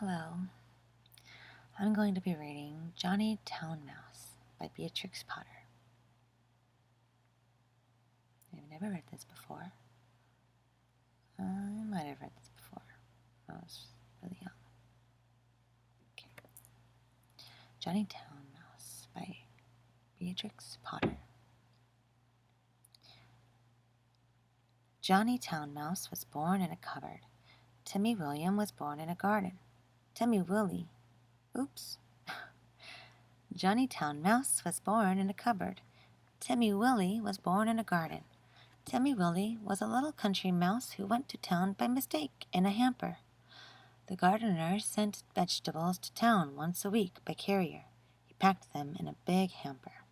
Hello, I'm going to be reading Townmouse by Beatrix Potter. I've never read this before. I might have read this before when I was really young. Okay. Townmouse by Beatrix Potter. Johnny Townmouse was born in a cupboard. Timmy William was born in a garden. Johnny Townmouse was born in a cupboard. Timmy Willie was born in a garden. Timmy Willie was a little country mouse who went to town by mistake in a hamper. The gardener sent vegetables to town once a week by carrier. He packed them in a big hamper.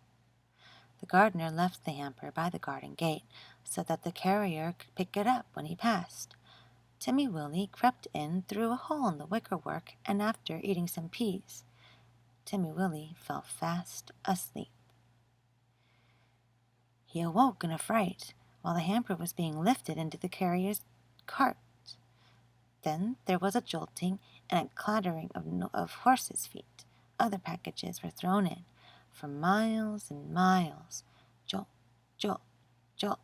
The gardener left the hamper by the garden gate so that the carrier could pick it up when he passed. Timmy Willie crept in through a hole in the wickerwork, and after eating some peas, Timmy Willie fell fast asleep. He awoke in a fright while the hamper was being lifted into the carrier's cart. Then there was a jolting and a clattering of horses' feet. Other packages were thrown in. For miles and miles, jolt, jolt, jolt,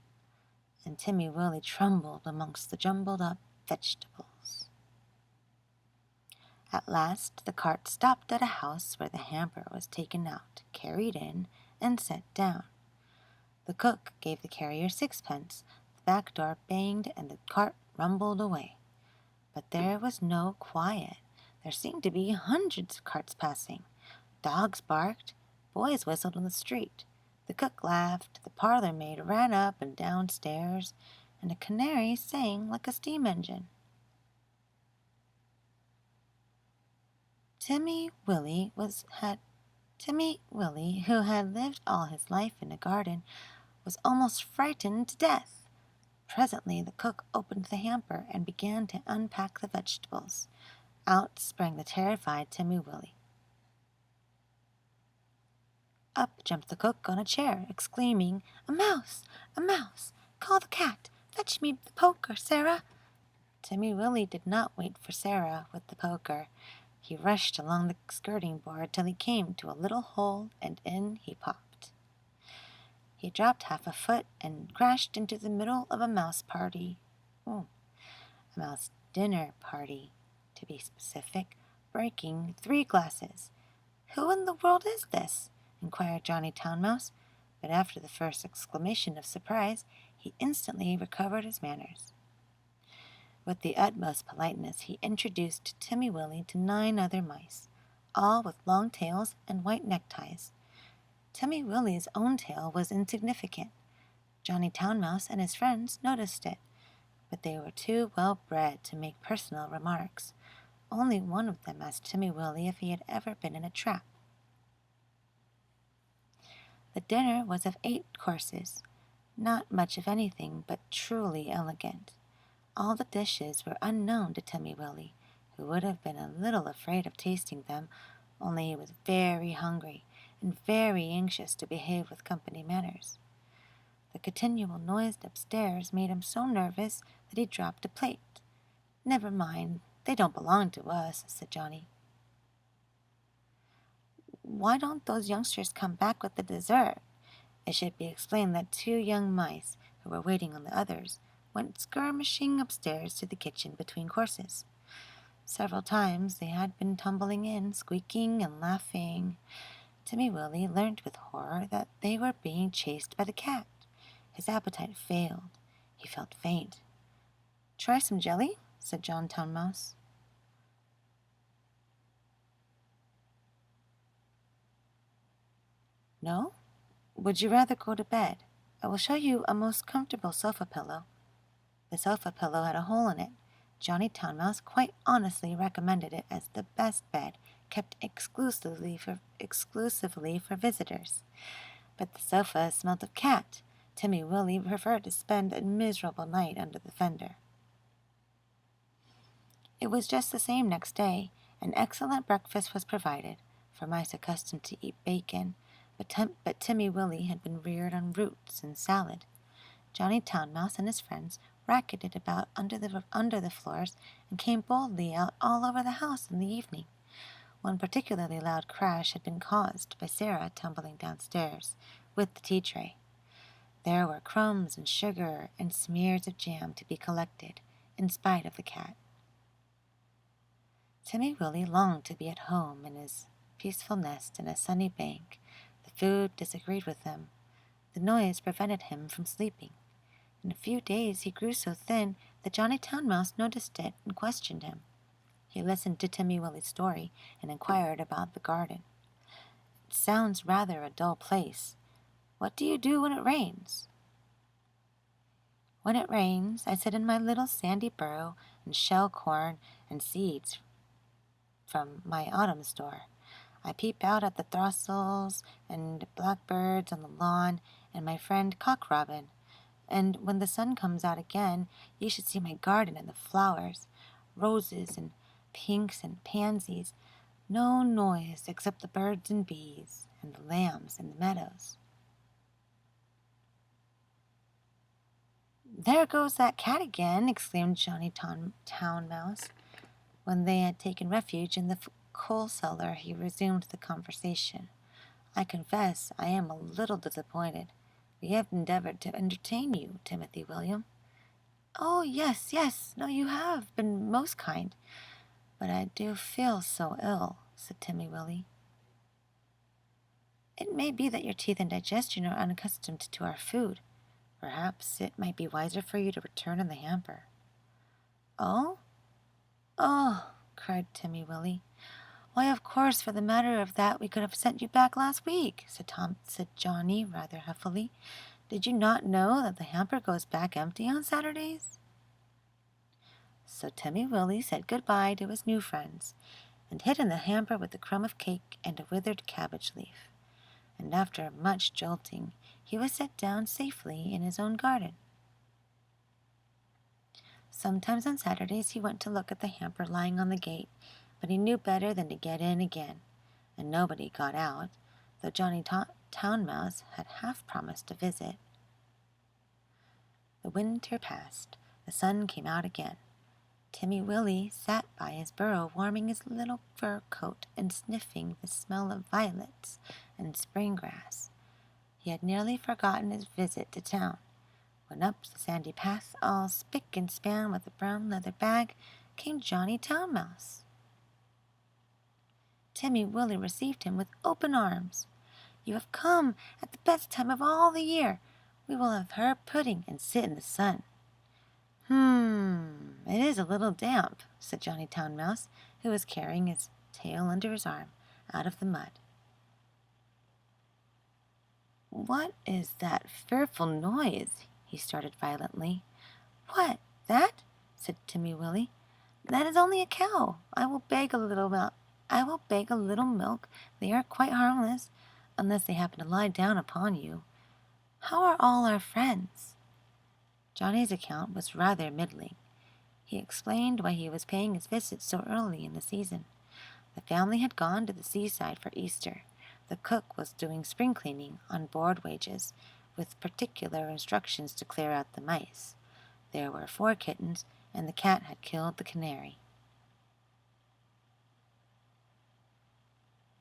and Timmy Willie trembled amongst the jumbled up vegetables. At last the cart stopped at a house where the hamper was taken out, carried in, and set down. The cook gave the carrier 6pence. The back door banged and the cart rumbled away. But there was no quiet. There seemed to be hundreds of carts passing. Dogs barked. Boys whistled in the street. The cook laughed. The parlor maid ran up and down stairs, and a canary sang like a steam engine. Timmy Willie, who had lived all his life in a garden, was almost frightened to death. Presently the cook opened the hamper and began to unpack the vegetables. Out sprang the terrified Timmy Willie. Up jumped the cook on a chair, exclaiming, "A mouse! A mouse! Call the cat! Fetch me the poker, Sarah!" Timmy Willie did not wait for Sarah with the poker. He rushed along the skirting board till he came to a little hole, and in he popped. He dropped half a foot and crashed into the middle of a mouse party. A mouse dinner party, to be specific, breaking 3 glasses. "Who in the world is this?" inquired Johnny Townmouse, but after the first exclamation of surprise, he instantly recovered his manners. With the utmost politeness, he introduced Timmy Willie to 9 other mice, all with long tails and white neckties. Timmy Willie's own tail was insignificant. Johnny Townmouse and his friends noticed it, but they were too well bred to make personal remarks. Only one of them asked Timmy Willie if he had ever been in a trap. The dinner was of 8 courses, not much of anything, but truly elegant. All the dishes were unknown to Timmy Willie, who would have been a little afraid of tasting them, only he was very hungry and very anxious to behave with company manners. The continual noise upstairs made him so nervous that he dropped a plate. "Never mind, they don't belong to us," said Johnny. "Why don't those youngsters come back with the dessert?" It should be explained that 2 young mice, who were waiting on the others, went skirmishing upstairs to the kitchen between courses. Several times they had been tumbling in, squeaking and laughing. Timmy Willie learnt with horror that they were being chased by the cat. His appetite failed. He felt faint. "Try some jelly," said John Townmouse. "No? Would you rather go to bed? I will show you a most comfortable sofa pillow." The sofa pillow had a hole in it. Johnny Townmouse quite honestly recommended it as the best bed, kept exclusively for visitors. But the sofa smelt of cat. Timmy Willie preferred to spend a miserable night under the fender. It was just the same next day. An excellent breakfast was provided, for mice accustomed to eat bacon, but Timmy Willie had been reared on roots and salad. Johnny Townmouse and his friends racketed about under the floors and came boldly out all over the house in the evening. One particularly loud crash had been caused by Sarah tumbling downstairs with the tea tray. There were crumbs and sugar and smears of jam to be collected, in spite of the cat. Timmy Willie longed to be at home in his peaceful nest in a sunny bank. The food disagreed with him. The noise prevented him from sleeping. In a few days he grew so thin that Johnny Townmouse noticed it and questioned him. He listened to Timmy Willie's story and inquired about the garden. "It sounds rather a dull place. What do you do when it rains?" "When it rains, I sit in my little sandy burrow and shell corn and seeds from my autumn store. I peep out at the throstles and blackbirds on the lawn and my friend Cock Robin. And when the sun comes out again, you should see my garden and the flowers, roses and pinks and pansies. No noise except the birds and bees and the lambs in the meadows." "There goes that cat again," exclaimed Johnny Townmouse. When they had taken refuge in the coal cellar, he resumed the conversation. "I confess I am a little disappointed. We have endeavored to entertain you, Timothy William." "Oh, yes, yes. No, you have been most kind. But I do feel so ill," said Timmy Willie. "It may be that your teeth and digestion are unaccustomed to our food. Perhaps it might be wiser for you to return in the hamper." "Oh? Oh!" cried Timmy Willie. "Why, of course, for the matter of that, we could have sent you back last week," said Johnny rather huffily. "Did you not know that the hamper goes back empty on Saturdays?" So Timmy Willie said good-bye to his new friends, and hid in the hamper with a crumb of cake and a withered cabbage leaf. And after much jolting, he was set down safely in his own garden. Sometimes on Saturdays he went to look at the hamper lying on the gate, but he knew better than to get in again, and nobody got out, though Johnny Townmouse had half promised to visit. The winter passed. The sun came out again. Timmy Willie sat by his burrow warming his little fur coat and sniffing the smell of violets and spring grass. He had nearly forgotten his visit to town, when up the sandy path, all spick and span with a brown leather bag, came Johnny Townmouse. Timmy Willie received him with open arms. "You have come at the best time of all the year. We will have herb pudding and sit in the sun." It is a little damp," said Johnny Townmouse, who was carrying his tail under his arm out of the mud. "What is that fearful noise?" he started violently. "What, that?" said Timmy Willie. "That is only a cow. I will beg a little milk. They are quite harmless, unless they happen to lie down upon you. How are all our friends?" Johnny's account was rather middling. He explained why he was paying his visit so early in the season. The family had gone to the seaside for Easter. The cook was doing spring cleaning on board wages, with particular instructions to clear out the mice. There were 4 kittens, and the cat had killed the canary.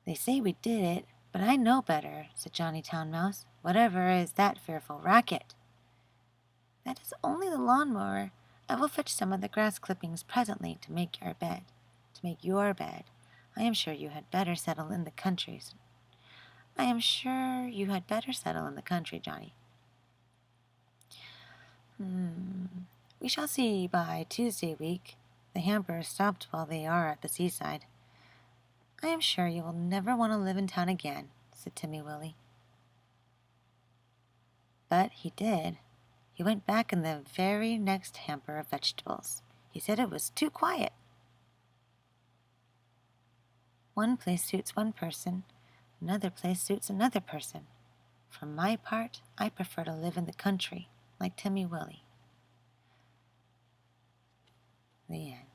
"They say we did it, but I know better," said Johnny Townmouse. "Whatever is that fearful racket?" "That is only the lawnmower. I will fetch some of the grass clippings presently to make your bed. I am sure you had better settle in the country. Johnny." "We shall see by Tuesday week. The hamper stopped while they are at the seaside." "I am sure you will never want to live in town again," said Timmy Willie. But he did. He went back in the very next hamper of vegetables. He said it was too quiet. One place suits one person, another place suits another person. For my part, I prefer to live in the country, like Timmy Willie. The end.